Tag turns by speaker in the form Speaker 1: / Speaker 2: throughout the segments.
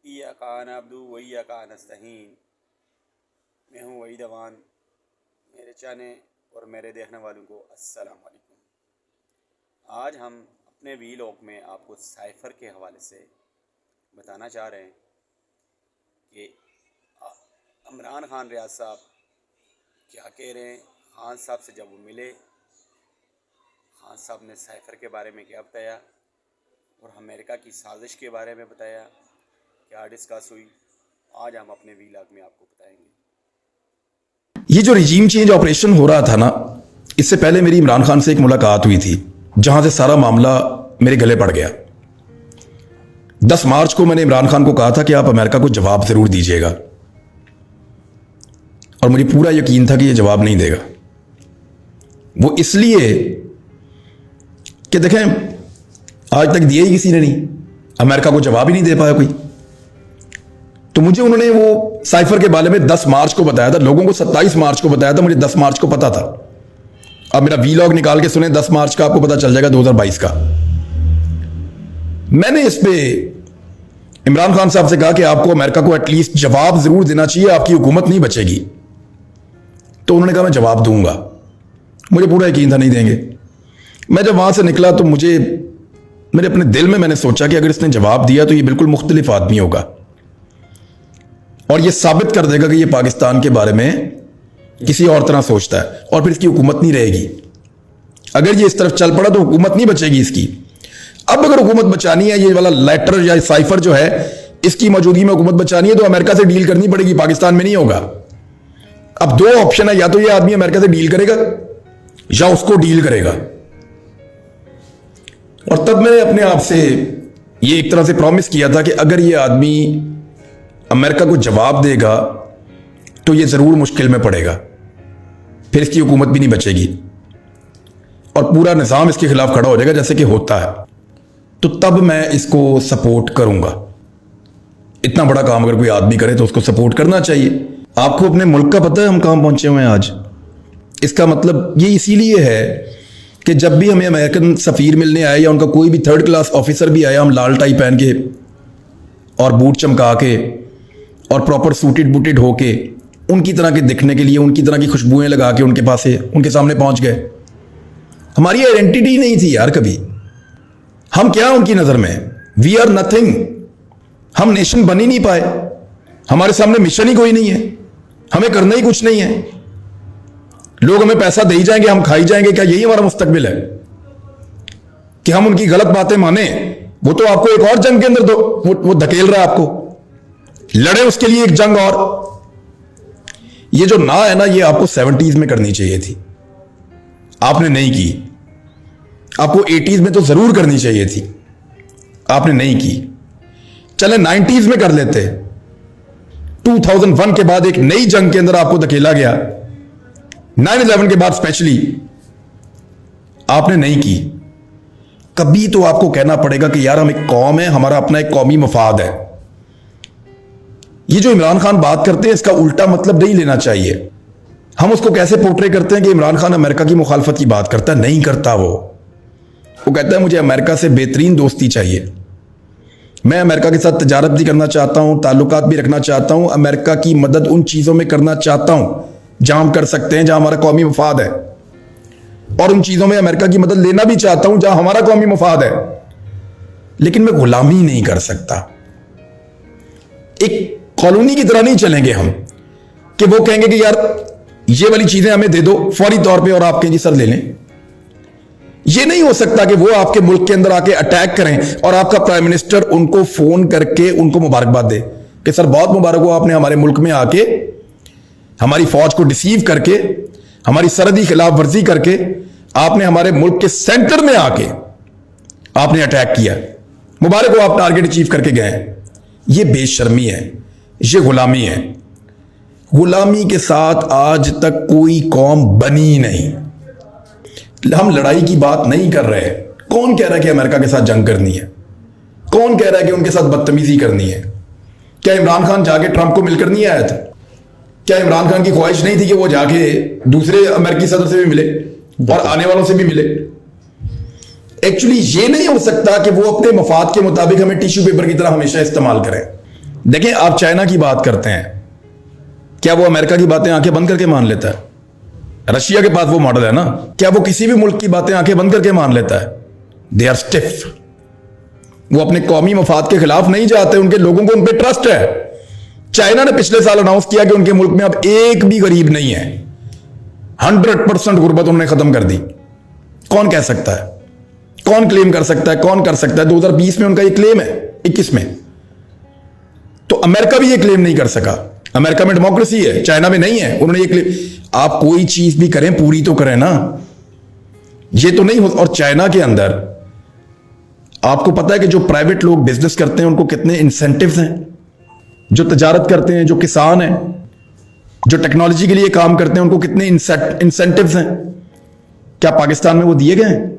Speaker 1: इय्याका नअब्दु व इय्याका नस्तईन। मैं हूँ वहीद अवान। मेरे चाहने और मेरे देखने वालों को अस्सलाम वालेकुम। आज हम अपने वीलॉग में आपको साइफ़र के हवाले से बताना चाह रहे हैं कि इमरान खान रियाज साहब क्या कह रहे हैं। खान साहब से जब वो मिले, खान साहब ने साइफ़र के बारे में क्या बताया और अमेरिका की साजिश के बारे में बताया, क्या डिस्कस हुई, आज हम अपने वीलॉग में आपको बताएंगे।
Speaker 2: ये जो रिजीम चेंज ऑपरेशन हो रहा था ना, इससे पहले मेरी इमरान खान से एक मुलाकात हुई थी जहां से सारा मामला मेरे गले पड़ गया। 10 मार्च को मैंने इमरान खान को कहा था कि आप अमेरिका को जवाब जरूर दीजिएगा, और मुझे पूरा यकीन था कि ये जवाब नहीं देगा। वो इसलिए कि देखें, आज तक दिया ही किसी ने नहीं, अमेरिका को जवाब ही नहीं दे पाया कोई। तो मुझे उन्होंने वो साइफर के बारे में 10 मार्च को बताया था, लोगों को 27 मार्च को बताया था, मुझे 10 मार्च को पता था। अब मेरा वीलॉग निकाल के सुने 10 मार्च का, आपको पता चल जाएगा 2022 का। मैंने इस पे इमरान खान साहब से कहा कि आपको अमेरिका को एटलीस्ट जवाब जरूर देना चाहिए, आपकी हुकूमत नहीं बचेगी। तो उन्होंने कहा मैं जवाब दूंगा। मुझे पूरा यकीन था नहीं देंगे। मैं जब वहां से निकला तो मेरे अपने दिल में मैंने सोचा कि अगर इसने जवाब दिया तो ये बिल्कुल मुख्तलिफ आदमी होगा और ये साबित कर देगा कि ये पाकिस्तान के बारे में किसी और तरह सोचता है, और फिर इसकी हुकूमत नहीं रहेगी। अगर ये इस तरफ चल पड़ा तो हुकूमत नहीं बचेगी इसकी। अब अगर हुकूमत बचानी है, ये वाला लेटर या साइफर जो है, इसकी मौजूदगी में हुकूमत बचानी है तो अमेरिका से डील करनी पड़ेगी, पाकिस्तान में नहीं होगा। अब 2 ऑप्शन है, या तो ये आदमी अमेरिका से डील करेगा या उसको डील करेगा। और तब मैंने अपने आप से ये एक तरह से प्रॉमिस किया था कि अगर ये आदमी अमेरिका को जवाब देगा तो ये जरूर मुश्किल में पड़ेगा, फिर इसकी हुकूमत भी नहीं बचेगी और पूरा निजाम इसके खिलाफ खड़ा हो जाएगा जैसे कि होता है। तो तब मैं इसको सपोर्ट करूंगा। इतना बड़ा काम अगर कोई आदमी करे तो उसको सपोर्ट करना चाहिए। आपको अपने मुल्क का पता है हम कहां पहुंचे हुए हैं आज? इसका मतलब ये इसीलिए है कि जब भी हमें अमेरिकन सफीर मिलने आए या उनका कोई भी 3rd क्लास ऑफिसर भी आया, हम लाल टाई पहन के और बूट चमका के और प्रॉपर सूटेड बूटेड होके उनकी तरह के दिखने के लिए, उनकी तरह की खुशबुएं लगा के उनके पास से उनके सामने पहुंच गए। हमारी आइडेंटिटी नहीं थी यार कभी। हम क्या उनकी नजर में? We are nothing. हम नेशन बन ही नहीं पाए। हमारे सामने मिशन ही कोई नहीं है, हमें करना ही कुछ नहीं है। लोग हमें पैसा दे ही जाएंगे, हम खाई जाएंगे। क्या यही हमारा मुस्तकबिल है कि हम उनकी गलत बातें माने? वो तो आपको एक और जंग के अंदर वो धकेल रहा है आपको, लड़े उसके लिए एक जंग। और ये जो ना है ना, ये आपको 70s में करनी चाहिए थी, आपने नहीं की। आपको 80s में तो जरूर करनी चाहिए थी, आपने नहीं की। चले 90s में कर लेते। 2001 के बाद एक नई जंग के अंदर आपको धकेला गया, 9/11 के बाद स्पेशली, आपने नहीं की। कभी तो आपको कहना पड़ेगा कि यार हम एक कौम है, हमारा अपना एक कौमी मफाद है। ये जो इमरान खान बात करते हैं इसका उल्टा मतलब नहीं लेना चाहिए। हम उसको कैसे पोर्ट्रे करते हैं कि इमरान खान अमेरिका की मुखालफत की बात करता है, नहीं करता। वो कहता है मुझे अमेरिका से बेहतरीन दोस्ती चाहिए, मैं अमेरिका के साथ तजारत भी करना चाहता हूं, ताल्लुकात भी रखना चाहता हूं, अमेरिका की मदद उन चीज़ों में करना चाहता हूं जहां हम कर सकते हैं, जहां हमारा कौमी मफाद है, और उन चीज़ों में अमेरिका की मदद लेना भी चाहता हूं जहां हमारा कौमी मफाद है। लेकिन मैं गुलामी नहीं कर सकता। एक कॉलोनी की तरह नहीं चलेंगे हम कि वो कहेंगे कि यार ये वाली चीज़ें हमें दे दो फौरी तौर पे और आप कहेंगे सर ले लें। ये नहीं हो सकता कि वो आपके मुल्क के अंदर आके अटैक करें और आपका प्राइम मिनिस्टर उनको फोन करके उनको मुबारकबाद दे कि सर बहुत मुबारक हो, आपने हमारे मुल्क में आके हमारी फौज को डिसीव करके, हमारी सरहदी खिलाफ वर्जी करके, आपने हमारे मुल्क के सेंटर में आके आपने अटैक किया, मुबारक हो, आप टारगेट अचीव करके गए। ये बेशर्मी है, ये गुलामी है। गुलामी के साथ आज तक कोई कौम बनी नहीं। हम लड़ाई की बात नहीं कर रहे। कौन कह रहा है कि अमेरिका के साथ जंग करनी है? कौन कह रहा है कि उनके साथ बदतमीजी करनी है? क्या इमरान खान जाके ट्रंप को मिलकर नहीं आया था? क्या इमरान खान की ख्वाहिश नहीं थी कि वो जाके दूसरे अमेरिकी सदर से भी मिले और आने वालों से भी मिले? एक्चुअली ये नहीं हो सकता कि वो अपने मफाद के मुताबिक हमें टिश्यू पेपर की तरह हमेशा इस्तेमाल करें। देखें, आप चाइना की बात करते हैं, क्या वो अमेरिका की बातें आंखें बंद करके मान लेता है? रशिया के पास वो मॉडल है ना, क्या वो किसी भी मुल्क की बातें आंखें बंद करके मान लेता है? They are stiff. वो अपने कौमी मफाद के खिलाफ नहीं जाते, उनके लोगों को उन पर ट्रस्ट है। चाइना ने पिछले साल अनाउंस किया कि उनके मुल्क में अब एक भी गरीब नहीं है, 100% गुर्बत उन्होंने खत्म कर दी। कौन कह सकता है? कौन क्लेम कर सकता है? कौन कर सकता है? 2020 में उनका ये क्लेम है, 21 में। तो अमेरिका भी ये क्लेम नहीं कर सका। अमेरिका में डेमोक्रेसी है, चाइना में नहीं है। उन्होंने ये क्लेम, आप कोई चीज भी करें पूरी तो करें ना, ये तो नहीं हो। और चाइना के अंदर आपको पता है कि जो प्राइवेट लोग बिजनेस करते हैं उनको कितने इंसेंटिव्स हैं, जो तजारत करते हैं, जो किसान हैं, जो टेक्नोलॉजी के लिए काम करते हैं, उनको कितने इंसेंटिव्स हैं। क्या पाकिस्तान में वो दिए गए हैं?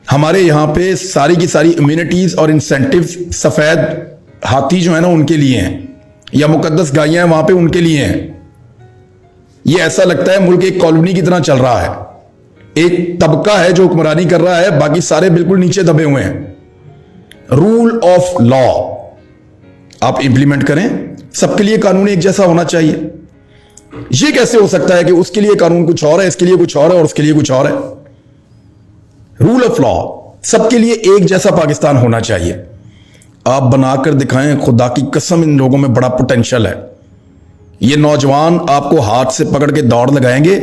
Speaker 2: हमारे यहां पे सारी की सारी इम्यूनिटीज और इंसेंटिव्स सफेद हाथी जो है ना उनके लिए हैं, या मुकद्दस गायें हैं वहां पे उनके लिए हैं। ये ऐसा लगता है मुल्क एक कॉलोनी की तरह चल रहा है, एक तबका है जो हुक्मरानी कर रहा है, बाकी सारे बिल्कुल नीचे दबे हुए हैं। रूल ऑफ लॉ आप इंप्लीमेंट करें, सबके लिए कानून एक जैसा होना चाहिए। ये कैसे हो सकता है कि उसके लिए कानून कुछ और है, इसके लिए कुछ और है और उसके लिए कुछ और है? रूल ऑफ लॉ, सबके लिए एक जैसा पाकिस्तान होना चाहिए। आप बनाकर दिखाएं, खुदा की कसम इन लोगों में बड़ा पोटेंशियल है। ये नौजवान आपको हाथ से पकड़ के दौड़ लगाएंगे,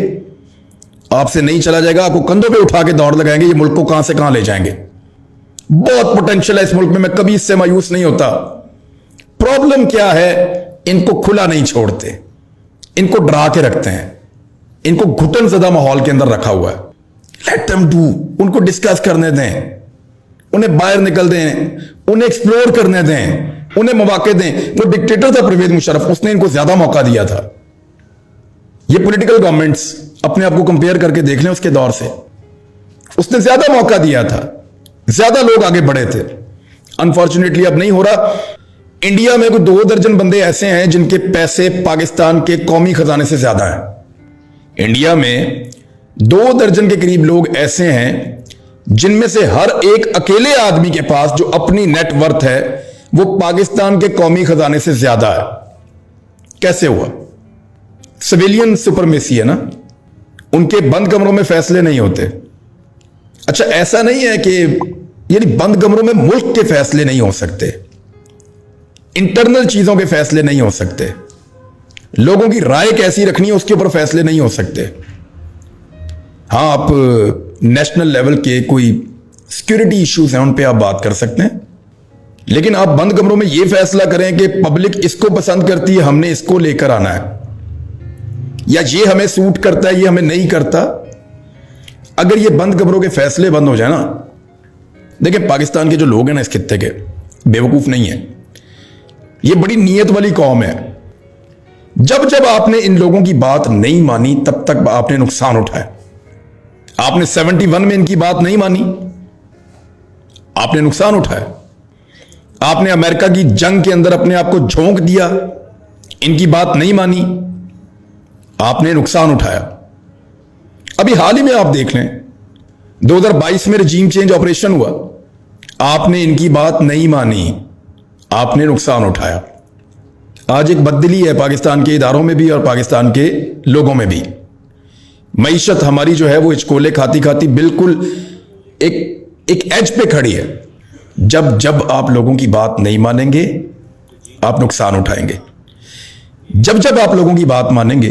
Speaker 2: आपसे नहीं चला जाएगा, आपको कंधों पे उठा के दौड़ लगाएंगे, ये मुल्क को कहां से कहां ले जाएंगे। बहुत पोटेंशियल है इस मुल्क में, मैं कभी इससे मायूस नहीं होता। प्रॉब्लम क्या है? इनको खुला नहीं छोड़ते, इनको डरा के रखते हैं, इनको घुटन ज़दा माहौल के अंदर रखा हुआ है। लेट देम डू, उनको डिस्कस करने दें, उन्हें बाहर निकल दें, उन्हें एक्सप्लोर करने दें, उन्हें मौके दें। वो डिक्टेटर था परवेज मुशर्रफ, उसने इनको ज्यादा मौका दिया था। ये पॉलिटिकल गवर्नमेंट्स अपने आप को कंपेयर करके देख लें उसके दौर से, उसने ज्यादा मौका दिया था, ज्यादा लोग आगे बढ़े थे। अनफॉर्चुनेटली अब नहीं हो रहा। इंडिया में कोई 2 दर्जन बंदे ऐसे हैं जिनके पैसे पाकिस्तान के कौमी खजाने से ज्यादा हैं। इंडिया में 2 दर्जन के करीब लोग ऐसे हैं जिनमें से हर एक अकेले आदमी के पास जो अपनी नेटवर्थ है वो पाकिस्तान के कौमी खजाने से ज्यादा है। कैसे हुआ? सिविलियन सुपरमेसी है ना, उनके बंद कमरों में फैसले नहीं होते। अच्छा, ऐसा नहीं है कि यानी बंद कमरों में मुल्क के फैसले नहीं हो सकते, इंटरनल चीजों के फैसले नहीं हो सकते, लोगों की राय कैसी रखनी है उसके ऊपर फैसले नहीं हो सकते। हाँ, आप नेशनल लेवल के कोई सिक्योरिटी इश्यूज हैं उन पे आप बात कर सकते हैं, लेकिन आप बंद कमरों में यह फैसला करें कि पब्लिक इसको पसंद करती है, हमने इसको लेकर आना है, या ये हमें सूट करता है, ये हमें नहीं करता। अगर ये बंद कमरों के फैसले बंद हो जाए ना, देखिए पाकिस्तान के जो लोग हैं ना इस खित्ते के, बेवकूफ नहीं है, ये बड़ी नीयत वाली कौम है। जब जब आपने इन लोगों की बात नहीं मानी तब तक आपने नुकसान उठाया। आपने 71 में इनकी बात नहीं मानी, आपने नुकसान उठाया। आपने अमेरिका की जंग के अंदर अपने आप को झोंक दिया, इनकी बात नहीं मानी, आपने नुकसान उठाया। अभी हाल ही में आप देख लें, 2022 में रजीम चेंज ऑपरेशन हुआ, आपने इनकी बात नहीं मानी, आपने नुकसान उठाया। आज एक बददिली है पाकिस्तान के इदारों में भी और पाकिस्तान के लोगों में भी। मईशत हमारी जो है वो हिचकोले खाती खाती बिल्कुल एक एज पे खड़ी है। जब जब आप लोगों की बात नहीं मानेंगे आप नुकसान उठाएंगे, जब जब आप लोगों की बात मानेंगे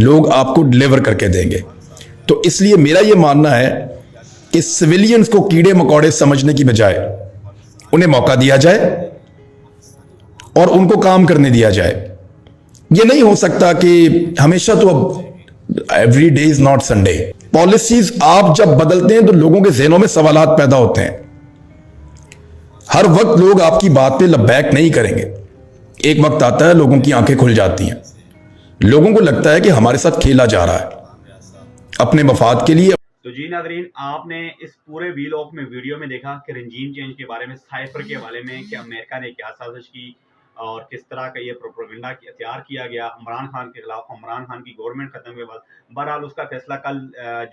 Speaker 2: लोग आपको डिलीवर करके देंगे। तो इसलिए मेरा यह मानना है कि सिविलियंस को कीड़े मकोड़े समझने की बजाय उन्हें मौका दिया जाए और उनको काम करने दिया जाए। यह नहीं हो सकता कि हमेशा तो अब every day is not Sunday. Policies आप जब बदलते हैं तो लोगों के जहनों में सवालात पैदा होते हैं। हर वक्त लोग आपकी बात पे लबैक नहीं करेंगे। एक वक्त आता है लोगों की आंखें खुल जाती हैं, लोगों को लगता है कि हमारे साथ खेला जा रहा है अपने मफाद के लिए।
Speaker 1: तो जी नाज़रीन, आपने इस पूरे वीलॉग में वीडियो में देखा कि रजीम चेंज के बारे में, साइफर के हवाले में कि अमेरिका ने क्या साजिश की और किस तरह का ये प्रोपेगेंडा तैयार किया गया इमरान खान के खिलाफ। इमरान खान की गवर्नमेंट खत्म के बाद बहरहाल उसका फैसला कल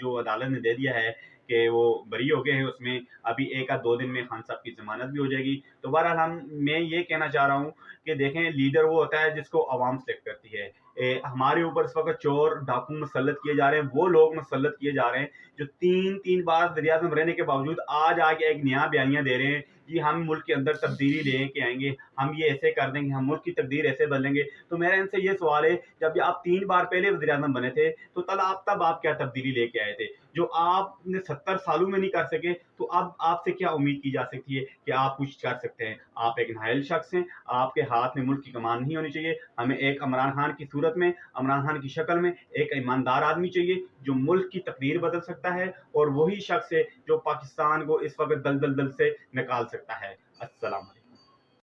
Speaker 1: जो अदालत ने दे दिया है कि वो बरी हो गए हैं, उसमें अभी 1 या 2 दिन में खान साहब की ज़मानत भी हो जाएगी। तो बहरहाल मैं ये कहना चाह रहा हूँ कि देखें, लीडर वो होता है जिसको आवाम सेलेक्ट करती है। हमारे ऊपर इस वक्त चोर डाकू मुसल्लत किए जा रहे हैं, वो लोग मुसल्लत किए जा रहे हैं जो 3-3 बार वज़ीर-ए-आज़म रहने के बावजूद आज आके एक नया बयानिया दे रहे हैं कि हम मुल्क के अंदर तब्दीली लेके आएंगे, हम ये ऐसे कर देंगे, हम मुल्क की तकदीर ऐसे बदलेंगे। तो मेरा इनसे ये सवाल है, जब आप 3 बार पहले वज़ीर-ए-आज़म बने थे तो तब आप क्या तब्दीली लेके आए थे जो आपने 70 सालों में नहीं कर सके? तो अब आपसे क्या उम्मीद की जा सकती है कि आप कुछ कर सकते हैं? आप एक नाअहल शख्स हैं, आपके हाथ में मुल्क की कमान नहीं होनी चाहिए। हमें एक इमरान खान की सूरत में, इमरान खान की शक्ल में एक ईमानदार आदमी चाहिए जो मुल्क की तकदीर बदल सकता है, और वही शख्स है जो पाकिस्तान को इस वक्त दलदल से निकाल सकता है। अस्सलाम वालेकुम।